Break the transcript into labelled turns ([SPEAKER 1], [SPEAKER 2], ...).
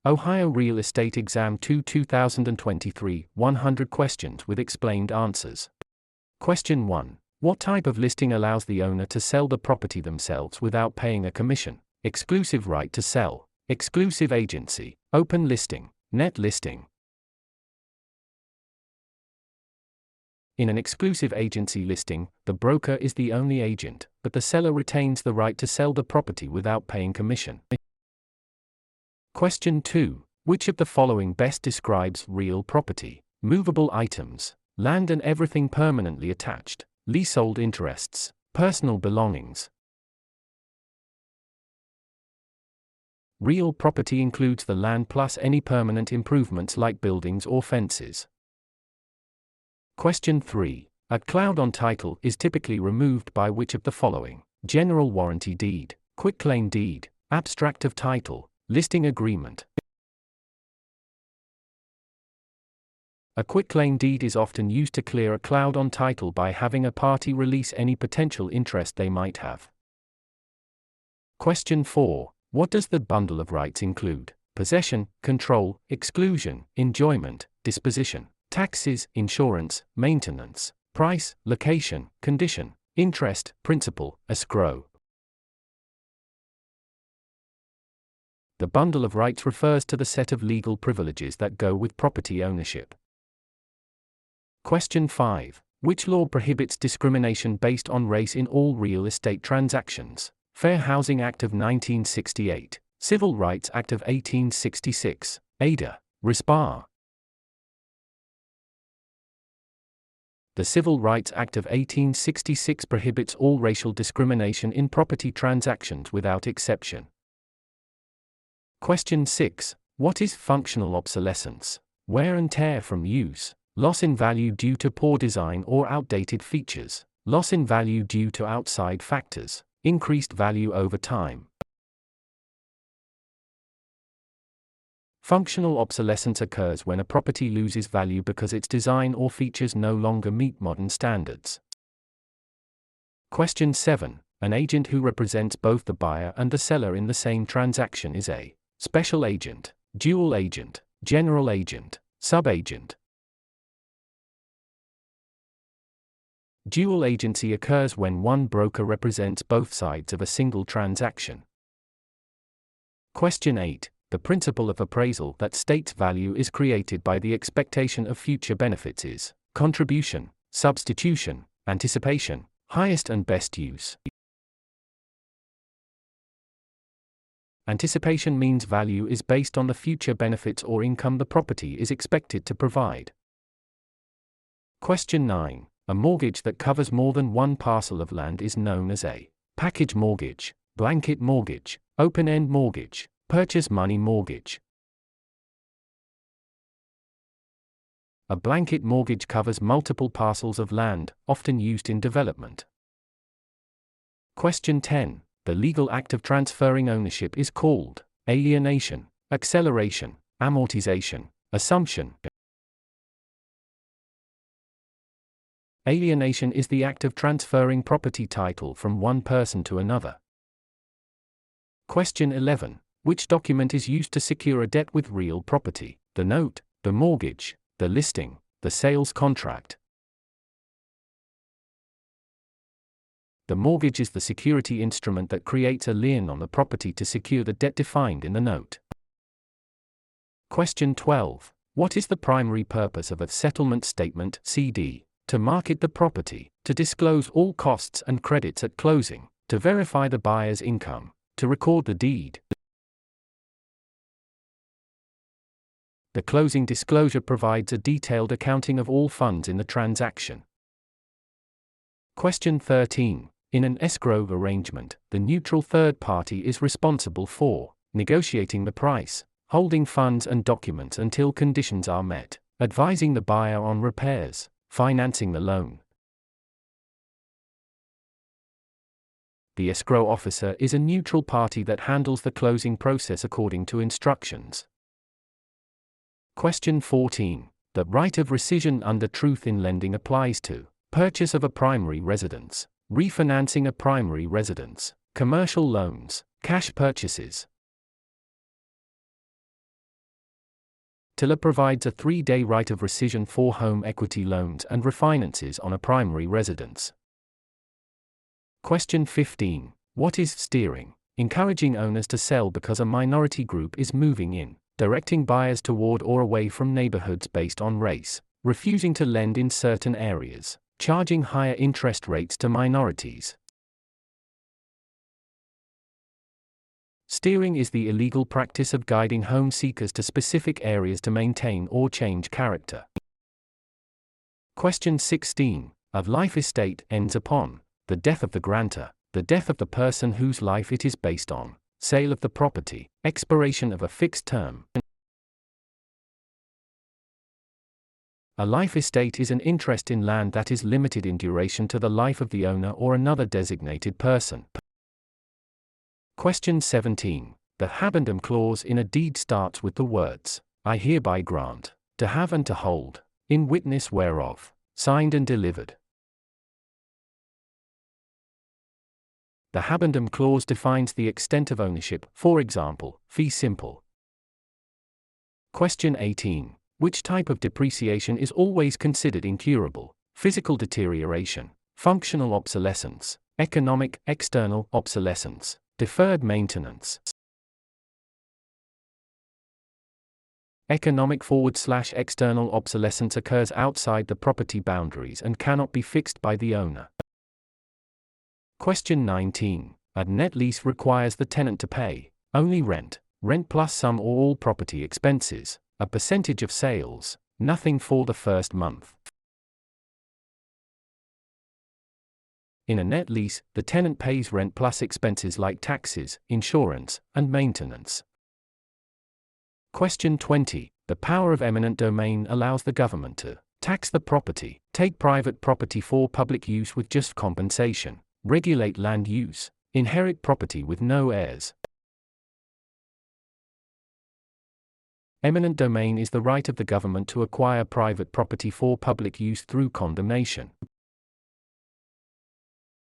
[SPEAKER 1] Ohio Real Estate Exam 2 2023, 100 questions with explained answers. Question 1. What type of listing allows the owner to sell the property themselves without paying a commission? Exclusive right to sell, exclusive agency, open listing, net listing. In an exclusive agency listing, the broker is the only agent, but the seller retains the right to sell the property without paying commission. Question 2. Which of the following best describes real property? Movable items, land and everything permanently attached, leasehold interests, personal belongings. Real property includes the land plus any permanent improvements like buildings or fences. Question 3. A cloud on title is typically removed by which of the following? General warranty deed, quitclaim deed, abstract of title, listing agreement. A quitclaim deed is often used to clear a cloud on title by having a party release any potential interest they might have. Question 4. What does the bundle of rights include? Possession, control, exclusion, enjoyment, disposition, taxes, insurance, maintenance, price, location, condition, interest, principal, escrow. The bundle of rights refers to the set of legal privileges that go with property ownership. Question 5. Which law prohibits discrimination based on race in all real estate transactions? Fair Housing Act of 1968, Civil Rights Act of 1866, Ada, Respar. The Civil Rights Act of 1866 prohibits all racial discrimination in property transactions without exception. Question 6. What is functional obsolescence? Wear and tear from use, loss in value due to poor design or outdated features, loss in value due to outside factors, increased value over time. Functional obsolescence occurs when a property loses value because its design or features no longer meet modern standards. Question 7. An agent who represents both the buyer and the seller in the same transaction is a special agent, dual agent, general agent, subagent. Dual agency occurs when one broker represents both sides of a single transaction. Question 8. The principle of appraisal that states value is created by the expectation of future benefits is contribution, substitution, anticipation, highest and best use. Anticipation means value is based on the future benefits or income the property is expected to provide. Question 9. A mortgage that covers more than one parcel of land is known as a package mortgage, blanket mortgage, open-end mortgage, purchase money mortgage. A blanket mortgage covers multiple parcels of land, often used in development. Question 10. The legal act of transferring ownership is called alienation, acceleration, amortization, assumption. Alienation is the act of transferring property title from one person to another. Question 11. Which document is used to secure a debt with real property? The note, the mortgage, the listing, the sales contract. The mortgage is the security instrument that creates a lien on the property to secure the debt defined in the note. Question 12. What is the primary purpose of a settlement statement (CD)? To market the property, to disclose all costs and credits at closing, to verify the buyer's income, to record the deed. The closing disclosure provides a detailed accounting of all funds in the transaction. Question 13. In an escrow arrangement, the neutral third party is responsible for negotiating the price, holding funds and documents until conditions are met, advising the buyer on repairs, financing the loan. The escrow officer is a neutral party that handles the closing process according to instructions. Question 14. The right of rescission under truth in lending applies to purchase of a primary residence, refinancing a primary residence, commercial loans, cash purchases. Tiller provides a 3-day right of rescission for home equity loans and refinances on a primary residence. Question 15. What is steering? Encouraging owners to sell because a minority group is moving in, directing buyers toward or away from neighborhoods based on race, refusing to lend in certain areas, charging higher interest rates to minorities. Steering is the illegal practice of guiding home seekers to specific areas to maintain or change character. Question 16. A life estate ends upon the death of the grantor, the death of the person whose life it is based on, sale of the property, expiration of a fixed term. A life estate is an interest in land that is limited in duration to the life of the owner or another designated person. Question 17. The habendum clause in a deed starts with the words, I hereby grant, to have and to hold, in witness whereof, signed and delivered. The habendum clause defines the extent of ownership, for example, fee simple. Question 18. Which type of depreciation is always considered incurable? Physical deterioration, functional obsolescence, economic, external obsolescence, deferred maintenance. Economic / external obsolescence occurs outside the property boundaries and cannot be fixed by the owner. Question 19. A net lease requires the tenant to pay only rent plus some or all property expenses, a percentage of sales, nothing for the first month. In a net lease, the tenant pays rent plus expenses like taxes, insurance, and maintenance. Question 20. The power of eminent domain allows the government to tax the property, take private property for public use with just compensation, regulate land use, inherit property with no heirs. Eminent domain is the right of the government to acquire private property for public use through condemnation.